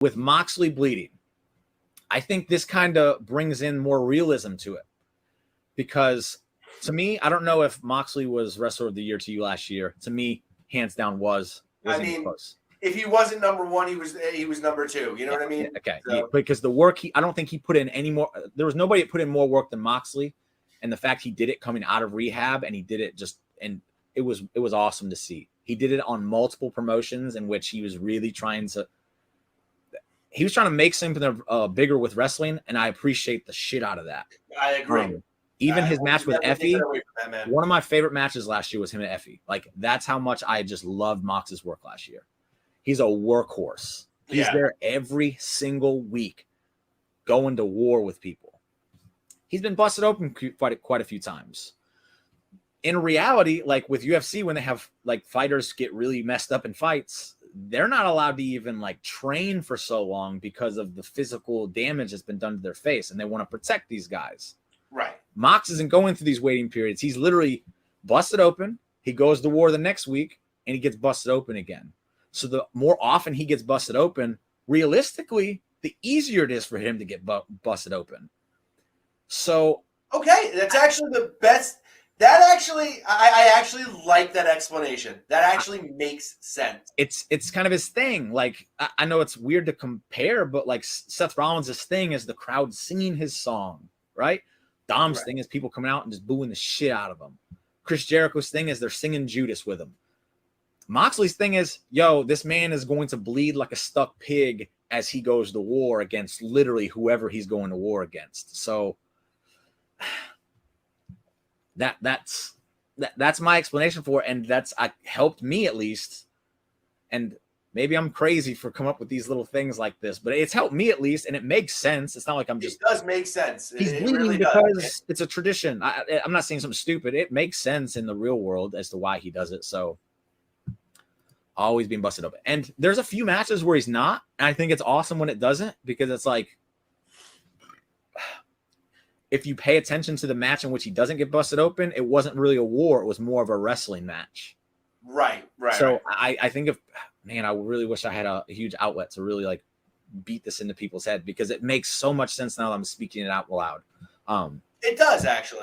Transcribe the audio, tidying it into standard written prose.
with Moxley bleeding, I think this kind of brings in more realism to it. Because to me, I don't know if Moxley was Wrestler of the Year to you last year. To me, hands down was. I mean, close. If he wasn't number one, he was number two. You know what I mean? Okay. So. Yeah, because the work I don't think he put in any more. There was nobody that put in more work than Moxley, and the fact he did it coming out of rehab, and he did it it was awesome to see. He did it on multiple promotions in which he was really trying to. He was trying to make something bigger with wrestling, and I appreciate the shit out of that. I agree. Even his match with Effie, one of my favorite matches last year was him and Effie. Like, that's how much I just loved Mox's work last year. He's a workhorse. He's there every single week going to war with people. He's been busted open quite a few times. In reality, like with UFC, when they have like fighters get really messed up in fights, they're not allowed to even like train for so long because of the physical damage that's been done to their face, and they want to protect these guys. Right. Mox isn't going through these waiting periods. He's literally busted open. He goes to war the next week, and he gets busted open again. So the more often he gets busted open, realistically, the easier it is for him to get busted open. So okay, that's actually the best. That actually, I actually like that explanation. That actually makes sense. It's kind of his thing. Like, I know it's weird to compare, but like Seth Rollins' thing is the crowd singing his song, right? Dom's thing is people coming out and just booing the shit out of him. Chris Jericho's thing is they're singing Judas with him. Moxley's thing is, yo, this man is going to bleed like a stuck pig as he goes to war against literally whoever he's going to war against. So that's my explanation for it, and that's helped me at least. And maybe I'm crazy for coming up with these little things like this, but it's helped me at least, and it makes sense. It's not like I'm just. It does make sense. He's bleeding really because it's a tradition. I'm not saying something stupid. It makes sense in the real world as to why he does it. So always being busted open. And there's a few matches where he's not, and I think it's awesome when it doesn't, because it's like, if you pay attention to the match in which he doesn't get busted open, it wasn't really a war. It was more of a wrestling match. Right. So I think I really wish I had a huge outlet to really like beat this into people's head, because it makes so much sense now that I'm speaking it out loud. It does, actually.